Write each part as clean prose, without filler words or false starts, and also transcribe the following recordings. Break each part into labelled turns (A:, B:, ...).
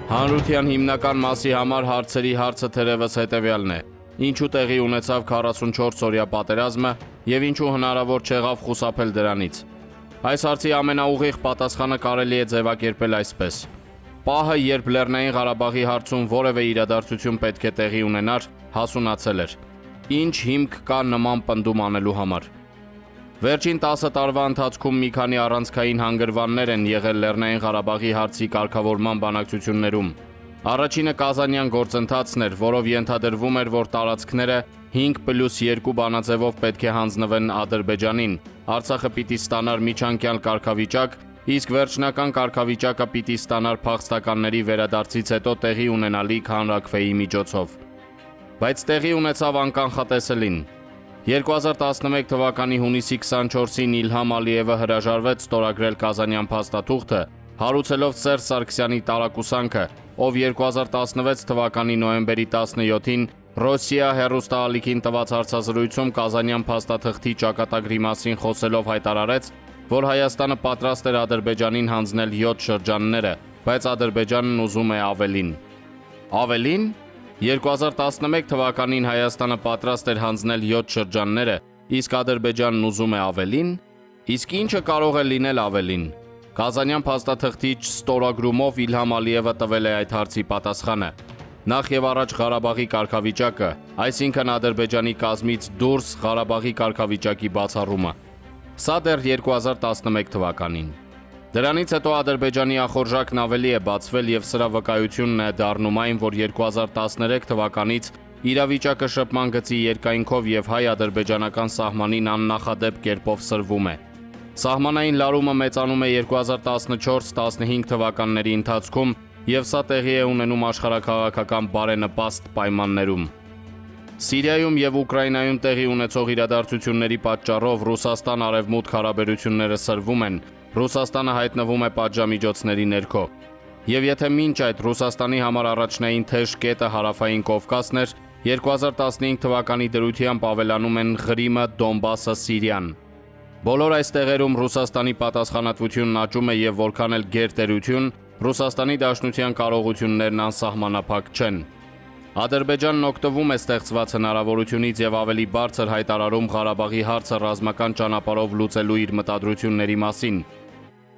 A: Հանրության հիմնական մասի համար հարցերի հարցը թերևս հետևյալն է. ինչու տեղի ունեցավ 44 օրյա պատերազմը եւ ինչու հնարավոր չեղավ խուսափել դրանից։ Այս հարցի ամենաուղիղ պատասխանը կարելի է ձևակերպել այսպես. պահը, երբ Լեռնային Ղարաբաղի հարցում որևէ իրադարձություն պետք է տեղի ունենար, հասունացել էր։ Ինչ հիմք կա նման պնդում անելու համար։ Վերջին 10 տարվա ընթացքում մի քանի առանցքային հանգրվաններ են եղել Լեռնային Ղարաբաղի հարցի կարգավորման բանակցություններում։ Առաջինը Կազանյան գործընթացն էր, որով ենթադրվում էր, որ տարածքները 5+2 բանաձևով պետք է հանձնվեն Ադրբեջանին, Արցախը պիտի ստանար միջանկյալ կարգավիճակ, իսկ վերջնական կարգավիճակը պիտի ստանար փախստականների վերադարձից հետո տեղի ունենալիք հանրաքվեի միջոցով։ Բայց տեղի ունեցավ անկանխատեսելին։ 2011 թվականի հունիսի 24-ին Իլհամ Ալիևը հրաժարվեց ստորագրել Կազանյան փաստաթուղթը, հարուցելով Սերժ Սարգսյանի տարակուսանքը, ով 2016 թվականի նոյեմբերի 17-ին Ռոսիա հեռուստաալիքին տված հարցազրույցում Կազանյան փաստաթղթի ճակատագրի մասին խոսելով հայտարարեց, որ Հայաստանը պատրաստ էր Ադրբեջանին հանձնել 7 շրջանները, բայց Ադրբեջանն ուզում է ավելին։ Ավելին? 2011 թվականին Հայաստանը պատրաստ էր հանձնել 7 շրջանները, իսկ Ադրբեջանն ուզում է ավելին։ Իսկ ինչը կարող է լինել ավելին։ Կազանյան փաստաթղթի ստորագրումով Իլհամ Ալիևը տվել է այդ հարցի պատասխանը։ Նախ եւ առաջ Ղարաբաղի կարգավիճակը, այսինքն Ադրբեջանի կազմից դուրս Ղարաբաղի կարգավիճակի բացառումը։ Սա դեռ 2011 թվականին։ Դրանից հետո Ադրբեջանի ախորժակն ավելի է բացվել եւ սրա վկայությունն է դառնում այն, որ 2013 թվականից իրավիճակը շփման գծի երկայնքով եւ հայ-ադրբեջանական սահմանին աննախադեպ կերպով սրվում է։ Սահմանային լարումը մեծանում է 2014-15 թվականների ընթացքում եւ սա տեղի է ունենում աշխարհաքաղաքական բարենպաստ պայմաններում։ Սիրիայում եւ Ուկրաինայում տեղի ունեցող իրադարձությունների պատճառով Ռուսաստան-Արևմուտք հարաբերությունները սրվում են, Ռուսաստանը հայտնվում է պատժամիջոցների ներքո։ Եվ եթե մինչ այդ Ռուսաստանի համար առաջնային թեժ կետը հարավային Կովկասն էր, 2015 թվականի դրությամբ ավելանում են Ղրիմը, Դոնբասը, Սիրիան։ Բոլոր այս տեղերում Ռուսաստանի պատասխանատվությունն աճում է եւ որքան էլ գերտերություն, Ռուսաստանի Դաշնության կարողություններն անսահմանափակ չեն։ Ադրբեջանն օգտվում է ստեղծված հնարավորությունից եւ ավելի բարձր հայտարարում Ղարաբաղի հարցը ռազմական ճանապարհով լուծելու իր մտադրությունների մասին։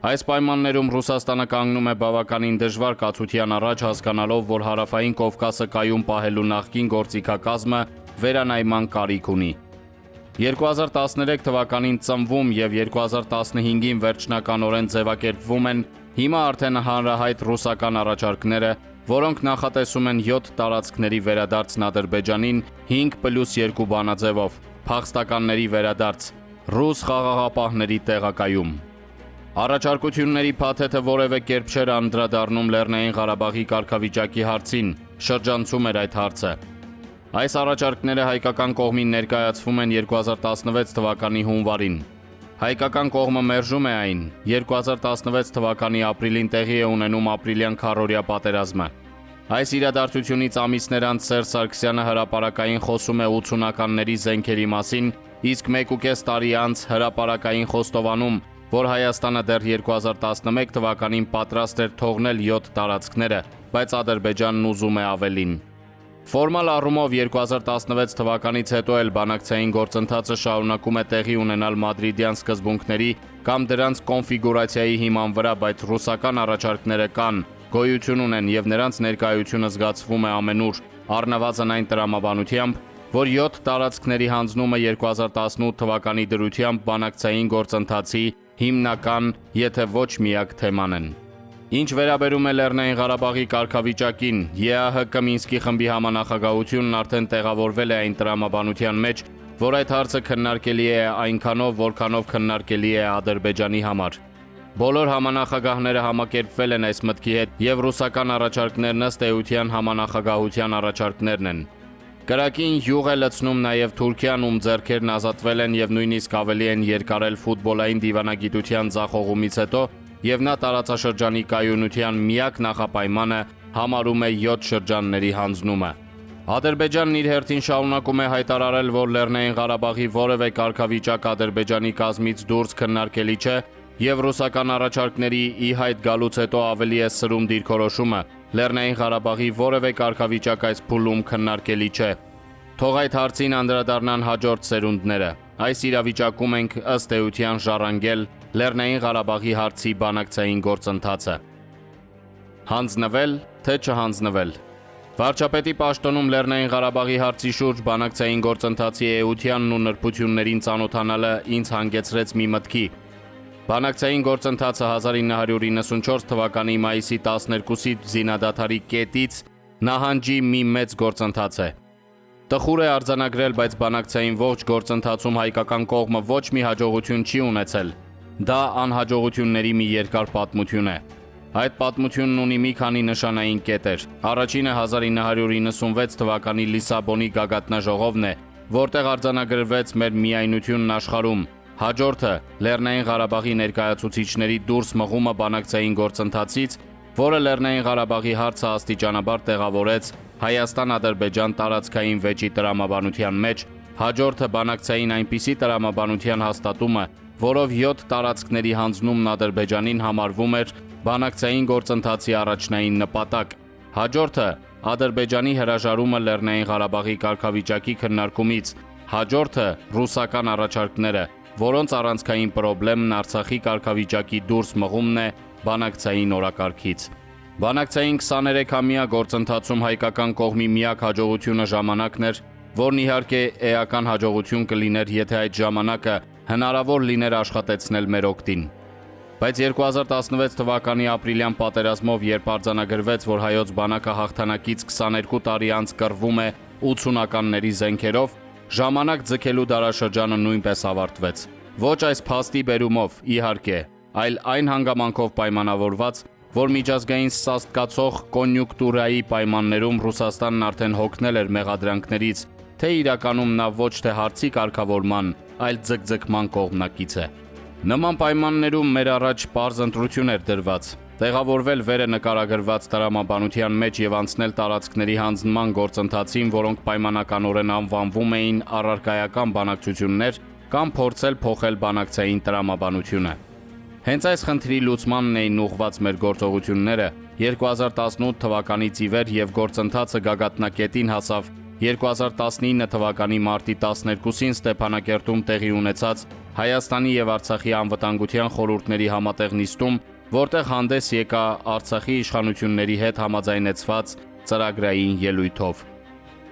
A: Այս պայմաններում Ռուսաստանը կանգնում է բավականին դժվար կացության առաջ հասկանալով, որ հարավային Կովկասը կայուն պահելու նախկին գործիքակազմը վերանայման կարիք ունի։ 2013 թվականին ծնվում եւ 2015-ին վերջնականորեն ձևակերպվում են հիմա արդեն հանրահայտ ռուսական առաջարկները, որոնք նախատեսում են 7 տարածքների վերադարձն Ադրբեջանին 5+2 բանաձևով, փախստականների վերադարձ, ռուս խաղաղապահների տեղակայում։ Առաջարկությունների փաթեթը որևէ կերպ չէր անդրադառնում Լեռնային Ղարաբաղի կարգավիճակի հարցին, շրջանցում էր այդ հարցը։ Այս առաջարկները հայկական կողմին ներկայացվում են 2016 թվականի հունվարին։ Հայկական կողմը մերժում է այն, 2016 թվականի ապրիլին տեղի է ունենում ապրիլյան քառօրյա պատերազմը։ Այս իրադարձությունից ամիսներ անց Սերժ Սարգսյանը հրապարակային խոսում է 80-ականների զենքերի մասին, իսկ 1.5 տարի անց հրապարակային խոստովանում, որ Հայաստանը դեռ 2011 թվականին պատրաստ էր թողնել 7 տարածքները, բայց Ադրբեջանն ուզում է ավելին։ Ֆորմալ առումով 2016 թվականից հետո էլ բանակցային գործընթացը շարունակում է տեղի ունենալ մադրիդյան սկզբունքների կամ դրանց կոնֆիգուրացիայի հիման վրա, բայց ռուսական առաջարկները կան, գոյություն ունեն եւ նրանց ներկայությունը զգացվում է ամենուր, առնվազն այն տրամաբանությամբ, որ 7 տարածքների հանձնումը 2018 թվականի դրությամբ բանակցային գործընթացի հիմնական, եթե ոչ միակ թեման են։ Ինչ վերաբերում է Լեռնային Ղարաբաղի կարգավիճակին, ԵԱՀԿ Մինսկի խմբի համանախագահությունն արդեն տեղավորվել է այն տրամաբանության մեջ, որ այդ հարցը քննարկելի է այնքանով, որքանով քննարկելի է Ադրբեջանի համար։ Բոլոր համանախագահները համակերպվել են այս մտքի հետ եւ ռուսական առաջարկներն ըստ էության համանախագահության առաջարկներն են։ Կրակին յուղ է լցնում նաև Թուրքիան, ում ձեռքերն ազատվել են եւ նույնիսկ ավելի են երկարել ֆուտբոլային դիվանագիտության ձախողումից հետո, եւ նա տարածաշրջանի կայունության միակ նախապայմանը համարում է 7 շրջանների հանձնումը։ Ադրբեջանն իր հերթին շարունակում է հայտարարել, որ Լեռնային Ղարաբաղի որևէ կարգավիճակ Ադրբեջանի կազմից դուրս քննարկելի չէ եւ ռուսական առաջարկների ի հայտ գալուց հետո ավելի է սրում դիրքորոշումը, Լեռնային Ղարաբաղի որևէ կարգավիճակ այս փուլում քննարկելի չէ։ Թող այդ հարցին անդրադառնան հաջորդ սերունդները։ Այս իրավիճակում ենք ըստ էության ժառանգել Լեռնային Ղարաբաղի հարցի բանակցային գործընթացը։ Հանձնվել, թե չհանձնվել։ Վարչապետի պաշտոնում Լեռնային Ղարաբաղի հարցի շուրջ բանակցային գործընթացի էությանն ու նրբություններին ծանոթանալը ինձ հանգեցրեց մի մտքի։ Բանակցային գործընթացը 1994 թվականի մայիսի 12-ի զինադադարի կետից նահանջի մի մեծ գործընթաց է։ Տխուր է արձանագրել, բայց բանակցային ողջ գործընթացում հայկական կողմը ոչ մի հաջողություն չի ունեցել։ Դա անհաջողությունների մի երկար պատմություն է։ Այդ պատմությունն ունի մի քանի նշանային կետեր։ Առաջինը 1996 թվականի Լիսաբոնի գագաթնաժողովն է, որտեղ արձանագրվեց մեր միայնությունն աշխարհում։ Հաջորդը Լեռնային Ղարաբաղի ներկայացուցիչների դուրս մղումը բանակցային գործընթացից, որը Լեռնային Ղարաբաղի հարցը աստիճանաբար տեղավորեց Հայաստան-Ադրբեջան տարածքային վեճի տրամաբանության մեջ, հաջորդը բանակցային այնպիսի տրամաբանության հաստատումը, որով 7 տարածքների հանձնումն Ադրբեջանին համարվում էր բանակցային գործընթացի առաջնային նպատակ։ Հաջորդը Ադրբեջանի հրաժարումը Լեռնային Ղարաբաղի կարգավիճակի քննարկումից, հաջորդը ռուսական առաջարկները, որոնց առանցքային պրոբլեմն Արցախի կարգավիճակի դուրս մղումն է բանակցային օրակարգից։ Բանակցային 23-ամյա գործընթացում հայկական կողմի միակ հաջողությունը ժամանակն էր, որն իհարկե էական հաջողություն կլիներ, եթե այդ ժամանակը հնարավոր լիներ աշխատեցնել մեր օգտին։ Բայց 2016 թվականի ապրիլյան պատերազմով, երբ արձանագրվեց, որ հայոց բանակը հաղթանակից 22 տարի անց կռվում է 80-ականների զենքերով, ժամանակ ձգելու դարաշրջանը նույնպես ավարտվեց։ Ոչ այս փաստի բերումով, իհարկե, այլ այն հանգամանքով պայմանավորված, որ միջազգային սաստկացող կոնյուկտուրայի պայմաններում Ռուսաստանն արդեն հոգնել էր մեղադրանքներից, թե իրականում նա ոչ թե հարցի կարգավորման, այլ ձգձգման կողմնակից է։ Նման պայմաններում մեր առաջ պարզ ընտրություն էր դրված՝ տեղավորվել վերը նկարագրված տրամաբանության մեջ եւ անցնել տարածքների հանձնման գործընթացին, որոնք պայմանականորեն անվանվում էին առարկայական բանակցություններ, կամ փորձել փոխել բանակցային տրամաբանությունը։ Հենց այս խնդրի լուծմանն էին ուղղված մեր գործողությունները 2018 թվականից ի վեր եւ գործընթացը գագաթնակետին հասավ 2019 թվականի մարտի 12-ին Ստեփանակերտում տեղի ունեցած Հայաստանի եւ Արցախի անվտանգության խորհուրդների համատեղ նիստում, որտեղ հանդես եկա Արցախի իշխանությունների հետ համաձայնեցված ծրագրային ելույթով։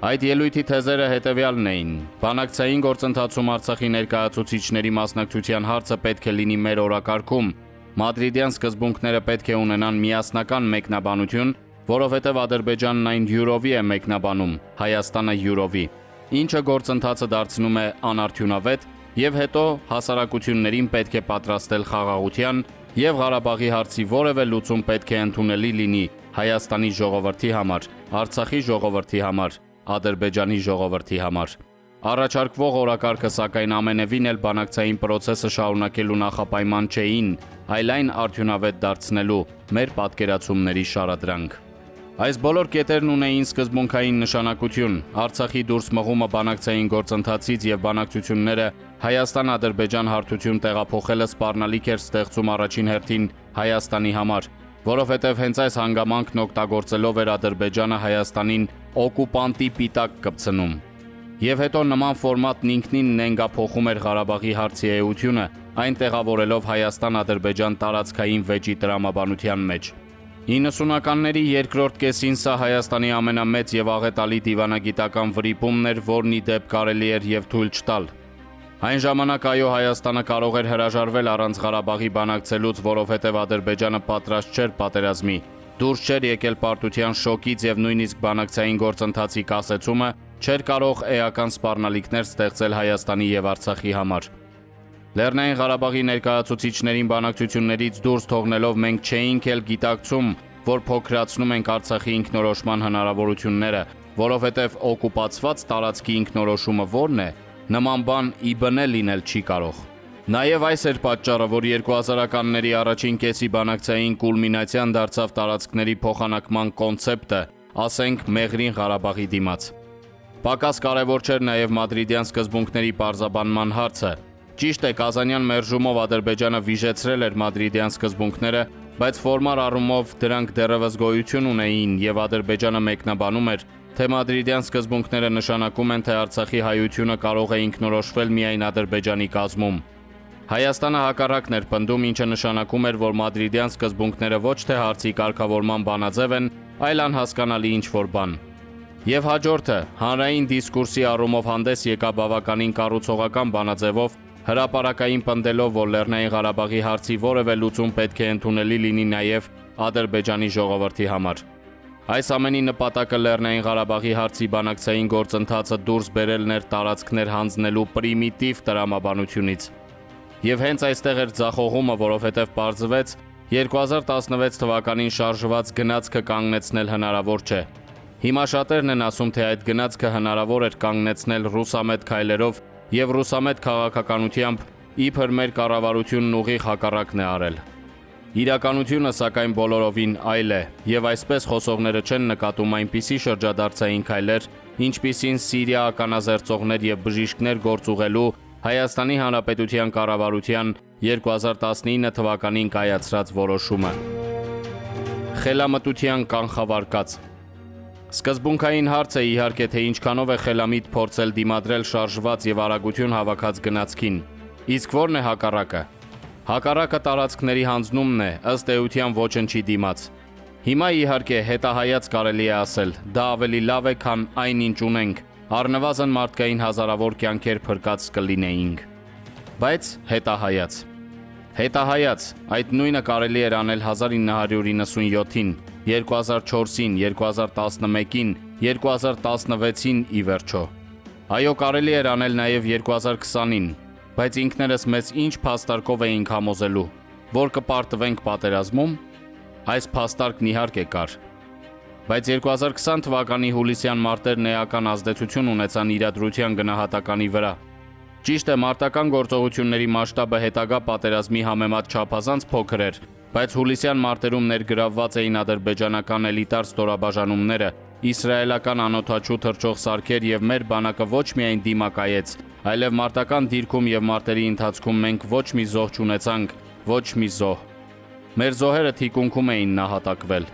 A: Այդ ելույթի թեզերը հետևյալն էին. բանակցային գործընթացում Արցախի ներկայացուցիչների մասնակցության հարցը պետք է լինի մեր օրակարգում, մադրիդյան սկզբունքները պետք է ունենան միասնական մեկնաբանություն, որովհետև Ադրբեջանն այն յուրովի է մեկնաբանում, Հայաստանը յուրովի, ինչը գործընթացը դարձնում է անարդյունավետ, եւ հետո հասարակություններին պետք է պատրաստել խաղաղության եւ Ղարաբաղի հարցի որևէ լուծում պետք է ընդունելի լինի Հայաստանի ժողովրդի համար, Արցախի ժողովրդի համար, Ադրբեջանի ժողովրդի համար։ Առաջարկվող օրակարգը սակայն ամենևին էլ բանակցային պրոցեսը շարունակելու նախապայման չէին, այլ այն արդյունավետ դարձնելու մեր պատկերացումների շարադրանք։ Այս բոլոր կետերն ունեին սկզբունքային նշանակություն։ Արցախի դուրս մղումը բանակցային գործընթացից եւ բանակցությունները Հայաստան-Ադրբեջան հարթություն տեղափոխելը սպառնալիք էր ստեղծում առաջին հերթին Հայաստանի համար, որովհետև հենց այս հանգամանքն օգտագործելով էր Ադրբեջանը Հայաստանին օկուպանտի պիտակ կպցնում։ Եվ հետո նման ֆորմատն ինքնին նենգափոխում էր Ղարաբաղի հարցի էությունը, այն տեղավորելով Հայաստան-Ադրբեջան տարածքային վեճի տրամաբանության մեջ։ 90-ականների երկրորդ կեսին սա Հայաստանի ամենամեծ եւ աղետալի դիվանագիտական վրիպումն էր, որն ի դեպ կարելի էր եւ թույլ չտալ։ Այն ժամանակ այո, Հայաստանը կարող էր հրաժարվել առանց Ղարաբաղի բանակցելուց, որովհետև Ադրբեջանը պատրաստ չէր պատերազմի, դուրս չէր եկել պարտության շոկից եւ նույնիսկ բանակցային գործընթացի կասեցումը չէր կարող էական սպառնալիքներ ստեղծել Հայաստանի եւ Արցախի համար։ Լեռնային Ղարաբաղի ներկայացուցիչներին բանակցություններից դուրս թողնելով մենք չէինք էլ գիտակցում, որ փոքրացնում ենք Արցախի ինքնորոշման հնարավորությունները, որովհետև օկուպացված տարածքի ինքնորոշումը ո՞րն է, նման բան ի բնե լինել չի կարող։ Նաև այս էր պատճառը, որ 2000-ականների առաջին կեսի բանակցային կուլմինացիան դարձավ տարածքների փոխանակման կոնցեպտը, ասենք Մեղրին Ղարաբաղի դիմաց։ Պակաս կարևոր չէր նաև մադրիդյան սկզբունքների պարզաբանման հարցը։ Ճիշտ է, Կազանյան մերժումով Ադրբեջանը վիժեցրել էր մադրիդյան սկզբունքները, բայց ֆորմալ առումով դրանք դեռևս գոյություն ունեին եւ Ադրբեջանը մեկնաբանում էր, թե մադրիդյան սկզբունքները նշանակում են, թե Արցախի հայությունը կարող է ինքնորոշվել միայն Ադրբեջանի կազմում։ Հայաստանը հակառակն էր պնդում, ինչը նշանակում էր, որ մադրիդյան սկզբունքները ոչ թե հարցի կարգավորման բանաձև են, այլ անհասկանալի ինչ-որ բան։ Եվ հաջորդը, հանրային դիսկուրսի առումով հանդես եկա բավականին կառուցողական բանաձևով, հրապարակային պնդելով, որ Լեռնային Ղարաբաղի հարցի որևէ լուծում պետք է ընդունելի լինի նաև Ադրբեջանի ժողովրդի համար։ Այս ամենի նպատակը Լեռնային Ղարաբաղի հարցի բանակցային գործընթացը դուրս բերելն էր տարածքներ հանձնելու պրիմիտիվ տրամաբանությունից։ Եվ հենց այստեղ էր ձախողումը, որովհետև պարզվեց 2016 թվականին շարժված գնացքը կանգնեցնել հնարավոր չէ։ Հիմա շատերն են ասում, թե այդ գնացքը հնարավոր էր կանգնեցնել ռուսամետ քայլերով եւ ռուսամետ քաղաքականությամբ, իբր մեր կառավարությունն ուղիղ հակառակն է արել։ Իրականությունը սակայն բոլորովին այլ է, եւ այսպես խոսողները չեն նկատում այնպիսի շրջադարձային քայլեր, ինչպիսին Սիրիա ականազերծողներ եւ բժիշկներ գործուղելու Հայաստանի Հանրապետության կառավարության 2019 թվականին կայացրած որոշումը։ Խելամտության կանխավարկած։ Սկզբունքային հարց է իհարկե, թե ինչքանով է խելամիտ փորձել դիմադրել շարժված եւ արագություն հավաքած գնացքին։ Իսկ ո՞րն է հակառակը։ Հակառակը տարածքների հանձնումն է, ըստ էության ոչնչի դիմաց։ Հիմա իհարկե հետահայաց կարելի է ասել, դա ավելի լավ է, քան այն ինչ ունենք, առնվազն մարդկային հազարավոր կյանքեր փրկած կլինեինք։ Բայց հետահայաց։ Հետահայաց, այդ նույնը կարելի էր անել 1997-ին, 2004-ին, 2011-ին, 2016-ին ի վերջո։ Այո, կարելի էր անել նաև 2020-ին, բայց ինքներս մեզ ինչ փաստարկով էինք համոզելու, որ կպարտվենք պատերազմում։ Այս փաստարկն իհարկե կար։ Բայց 2020 թվականի հուլիսյան մարտերն էական ազդեցություն ունեցան իրադրության գնահատականի վրա։ Ճիշտ է, մարտական գործողությունների մասշտաբը հետագա պատերազմի համեմատ չափազանց փոքր էր, բայց հուլիսյան մարտերում ներգրավված էին ադրբեջանական էլիտար ստորաբաժանումները, իսրայելական անօդաչու թռչող սարքեր եւ մեր բանակը ոչ միայն դիմակայեց, այլև մարտական դիրքում եւ մարտերի ընթացքում մենք ոչ մի զոհ չունեցանք, ոչ մի զոհ։ Մեր զոհերը թիկունքում էին նահատակվել։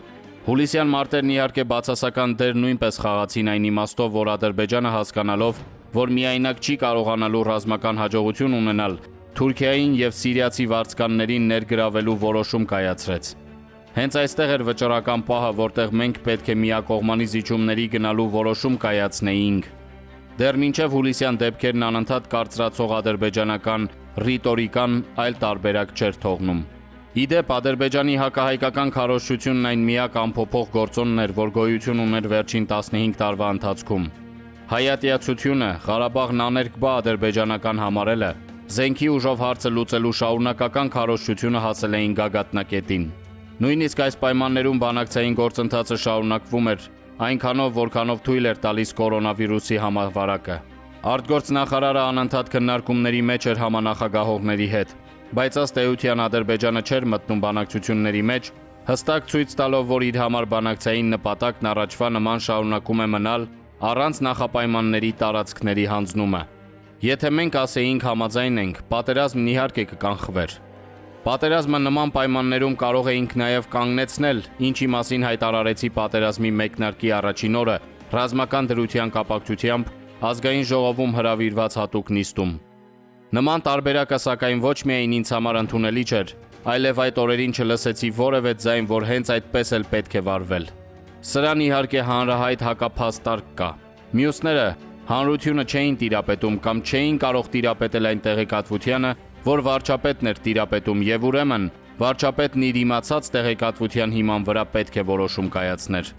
A: Հուլիսյան մարտերն իհարկե բացասական դեր նույնպես խաղացին այն իմաստով, որ Ադրբեջանը հասկանալով, որ միայնակ չի կարողանալու ռազմական հաջողություն ունենալ, Թուրքիային եւ սիրիացի վարձկաններին ներգրավելու որոշում կայացրեց։ Հենց այստեղ էր վճռական պահը, որտեղ մենք պետք է միակողմանի զիջումների գնալու որոշում կայացնեինք։ Դեռ մինչև հուլիսյան դեպքերն անընդհատ կարծրացող ադրբեջանական ռիտորիկան այլ տարբերակ չէր թողնում։ Իդեպ Ադրբեջանի հակահայկական քարոզչությունն այն միակ անփոփոխ գործոնն էր, որ գոյություն ուներ վերջին 15 տարվա ընթացքում։ Հայատյացությունը, Ղարաբաղն աներկբա ադրբեջանական համարելը, զենքի ուժով հարցը լուծելու շարունակական քարոզչությունը հասել էին գագաթնակետին։ Նույնիսկ այս պայմաններում բանակցային գործընթացը շարունակվում էր, այնքանով, որքանով թույլ էր տալիս կորոնավիրուսի համավարակը։ Արտգործնախարարը անընդհատ քննարկումների մեջ էր համանախագահողների հետ, բայց ըստ էության Ադրբեջանը չէր մտնում բանակցությունների մեջ, հստակ ցույց տալով, որ իր համար բանակցային նպատակն առաջվա նման շարունակում է մնալ առանց նախապայմանների տարածքների հանձնումը։ Եթե մենք ասեինք համաձայն ենք, պատերազմն իհարկե կկանխվեր։ Պատերազմը նման պայմաններում կարող էինք նաև կանգնեցնել, ինչի մասին հայտարարեցի պատերազմի մեկնարկի առաջին օրը ռազմական դրության կապակցությամբ ազգային ժողովում հրավիրված հատուկ նիստում։ Նման տարբերակը սակայն ոչ միայն ինձ համար ընդունելի չէր, այլև այդ օրերին չլսեցի որևէ ձայն, որ հենց այդպես էլ պետք է վարվել։ Սրան իհարկե հանրահայտ հակափաստարկ կա։ Մյուսները հանրությունը չէին տիրապետում կամ չէին կարող տիրապետել այն տեղեկատվությանը, որ վարչապետն էր տիրապետում եւ ուրեմն վարչապետն իր իմացած տեղեկատվության հիման վրա պետք է որոշում կայացներ։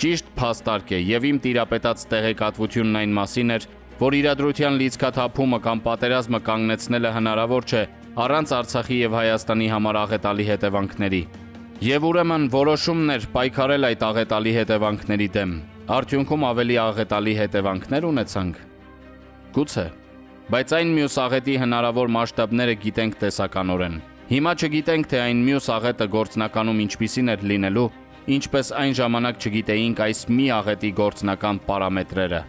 A: Ճիշտ փաստարկ է եւ իմ տիրապետած տեղեկատվությունն այն մասին էր, որ իրադրության լիցքաթափումը կամ պատերազմը կանգնեցնելը հնարավոր չէ առանց Արցախի եւ Հայաստանի համար աղետալի հետևանքների։ Եվ ուրեմն որոշումն էր պայքարել այդ աղետալի հետևանքների դեմ։ Արդյունքում ավելի աղետալի հետևանքներ ունեցանք։ Գուցե, բայց այն մյուս աղետի հնարավոր մասշտաբները գիտենք տեսականորեն։ Հիմա չգիտենք, թե այն մյուս աղետը գործնականում ինչպիսին էր լինելու, ինչպես այն ժամանակ չգիտեինք այս մի աղետի գործնական պարամետրերը։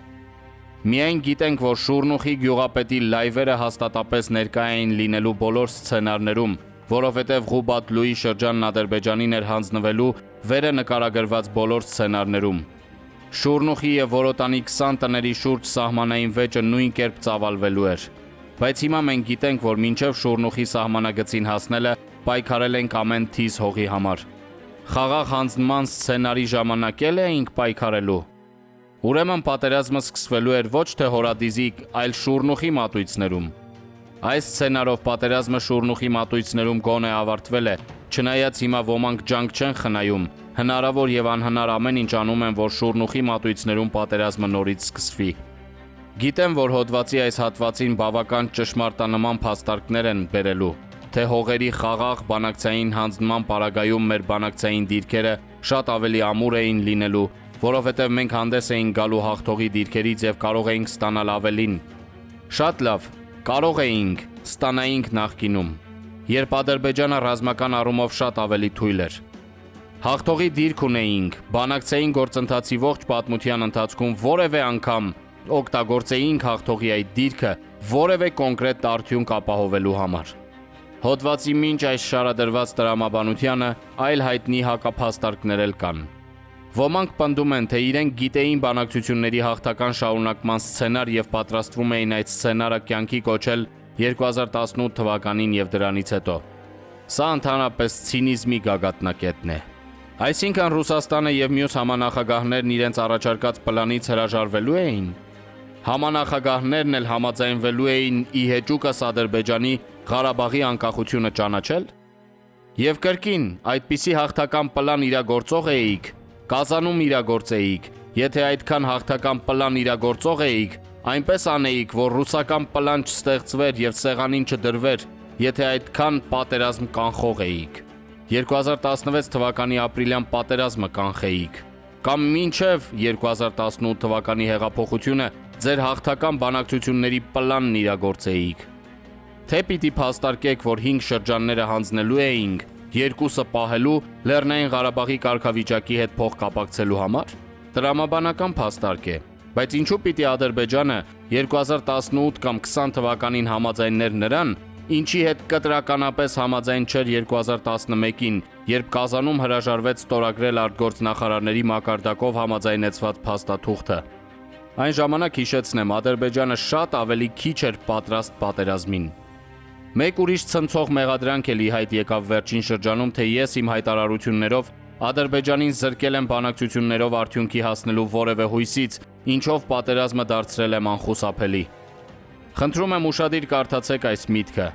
A: Միայն գիտենք, որ Շուռնուխի գյուղապետի լայվերը հաստատապես ներկա էին լինելու բոլոր սցենարներում, որովհետև Ղուբատլուի շրջանն Ադրբեջանին էր հանձնվելու վերը նկարագրված բոլոր սցենարներում։ Շուրնուխի և Որոտանի 20 տների շուրջ սահմանային վեճը նույն կերպ ծավալվելու էր։ Բայց հիմա մենք գիտենք, որ մինչև Շուրնուխի սահմանագծին հասնելը պայքարել ենք ամեն թիզ հողի համար։ Խաղաղ հանձնման սցենարի ժամանակ էինք պայքարելու։ Ուրեմն պատերազմը սկսվելու էր ոչ թե Հորադիզի, այլ Շուրնուխի մատույցներում։ Այս սցենարով պատերազմը Շուրնուխի մատույցներում գոնե ավարտվել է, չնայած հիմա ոմանք ջանք չեն խնայում, հնարավոր և անհնար ամեն ինչ անում են, որ Շուրնուխի մատույցներում պատերազմը նորից սկսվի։ Գիտեմ, որ հոդվածի այս հատվածին բավական ճշմարտանման փաստարկներ են բերելու, թե հողերի խաղաղ բանակցային հանձնման պարագայում մեր բանակցային դիրքերը շատ ավելի ամուր էին լինելու, որովհետև մենք հանդես էինք գալու հաղթողի դիրքերից և կարող էինք ստանալ ավելին։ Շատ լավ, կարող էինք, ստանայինք նախկինում, երբ Ադրբեջանը ռազմական առումով շատ ավելի թույլ էր։ Հաղթողի դիրք ունեինք, բանակցային գործընթացի ողջ պատմության ընթացքում որևէ անգամ օգտագործեինք հաղթողի այդ դիրքը որևէ կոնկրետ արդյունք ապահովելու համար։ Հոդվածի մինչ այս շարադրված տրամաբանությանը այլ հայտնի հակափաստարկներ էլ կան։ Ոմանք պնդում են, թե իրենք գիտեին բանակցությունների հաղթական շարունակման սցենար և պատրաստվում էին այդ սցենարը կյանքի կոչել 2018 թվականին և դրանից հետո։ Սա ընդհանրապես ցինիզմի գագաթնակետն է։ Այսինքն Ռուսաստանը և մյուս համանախագահներն իրենց առաջարկած պլանից հրաժարվելու էին։ Համանախագահներն էլ համաձայնվելու էին ի հեճուկս Ադրբեջանի Ղարաբաղի անկախությունը ճանաչել։ Եվ կրկին, այդպիսի հաղթական պլան իրագործող էիք, Կազանում իրագործեիք, եթե այդքան հաղթական պլան իրագործող էիք, այնպես անեիք, որ ռուսական պլան չստեղծվեր և սեղանին չդրվեր, եթե այդքան պատերազմ կանխող էիք։ 2016 թվականի ապրիլյան պատերազմը կանխեիք, կամ մինչև 2018 թվականի հեղափոխությունը ձեր հաղթական բանակցությունների պլանն իրագործեիք։ Թե պիտի փաստարկեք, որ 5 շրջանները հանձնելու էինք, երկուսը պահելու Լեռնային Ղարաբաղի կարգավիճակի հետ փոխկապակցելու համար, տրամաբանական փաստարկ է, բայց ինչու պիտի Ադրբեջանը 2018 կամ 20 թվականին համաձայններ նրան, ինչի հետ կտրականապես համաձայն չէր 2011-ին, երբ Կազանում հրաժարվեց ստորագրել արտգործնախարարների մակարդակով համաձայնեցված փաստաթուղթը։ Այն ժամանակ հիշեցնեմ, Ադրբեջանը շատ ավելի քիչ էր պատրաստ պատերազմին։ Մեկ ուրիշ ցնցող մեղադրանք էլ ի հայտ եկավ վերջին շրջանում, թե ես իմ հայտարարություններով Ադրբեջանին զրկել եմ բանակցություններով արդյունքի հասնելու որևէ հույսից, ինչով պատերազմը դարձրել եմ անխուսափելի։ Խնդրում եմ ուշադիր կարդացեք այս միտքը։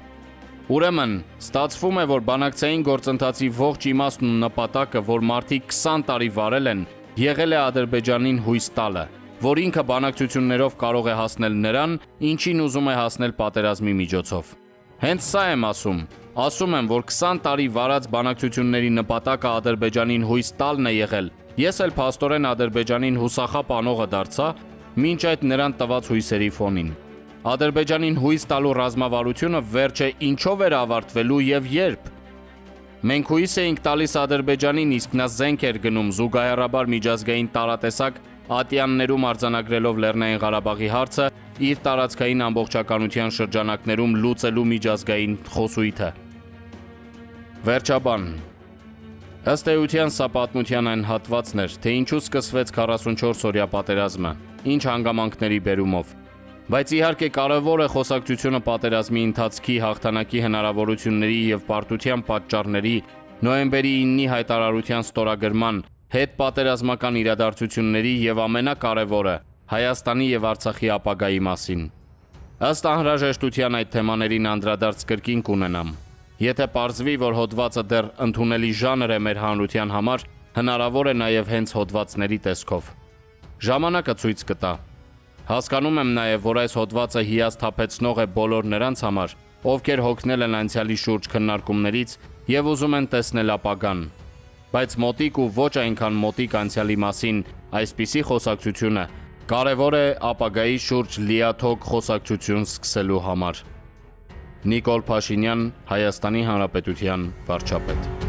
A: Ուրեմն, ստացվում է, որ բանակցային գործընթացի ողջ իմաստն ու նպատակը, որ մարդիկ 20 տարի վարել են, եղել է Ադրբեջանին հույս տալը, որ ինքը բանակցություններով կարող է հասնել նրան, ինչին ուզում է հասնել պատերազմի միջոցով։ Հենց սա եմ ասում։ Ասում եմ, որ 20 տարի վարած բանակցությունների նպատակը Ադրբեջանին հույս տալն է եղել։ Ես էլ փաստորեն Ադրբեջանին հուսախաբ անողը դարձա, մինչ այդ նրան տված հույսերի ֆոնին։ Ադրբեջանին հույս տալու ռազմավարությունը վերջը ինչով էր ավարտվելու և երբ։ Մենք հույս էինք տալիս Ադրբեջանին, իսկ նա զենք էր գնում զուգահեռաբար միջազգային տարատեսակ ատյաններում արձանագրելով Լեռնային Ղարաբաղի հարցը իր տարածքային ամբողջականության շրջանակներում լուծելու միջազգային խոսույթը։ Վերջաբան։ Ըստ էության սա պատմության այն հատվածն էր, թե ինչու սկսվեց 44-օրյա պատերազմը, ինչ հանգամանքների բերումով։ Բայց իհարկե կարևոր է խոսակցությունը պատերազմի ընթացքի հաղթանակի հնարավորությունների և պարտության պատճառների նոյեմբերի 9-ի հայտարարության ստորագրման, հետպատերազմական իրադարձությունների և ամենակարևորը Հայաստանի և Արցախի ապագայի մասին։ Ըստ անհրաժեշտության այդ թեմաներին անդրադարձ կրկին կունենամ։ Եթե պարզվի, որ հոդվածը դեռ ընդունելի ժանր է մեր հանրության համար, հնարավոր է նաև հենց հոդվածների տեսքով։ Ժամանակը ցույց կտա։ Հասկանում եմ նաև, որ այս հոդվածը հիասթափեցնող է բոլոր նրանց համար, ովքեր հոգնել են անցյալի շուրջ քննարկումներից և ուզում են տեսնել ապագան։ Բայց մոտիկ ու ոչ այնքան մոտիկ անցյալի մասին այսպիսի խոսակցությունը կարևոր է ապագայի շուրջ լիաթոք խոսակցություն սկսելու համար։ Նիկոլ Փաշինյան, Հայաստանի Հանրապետության վարչապետ։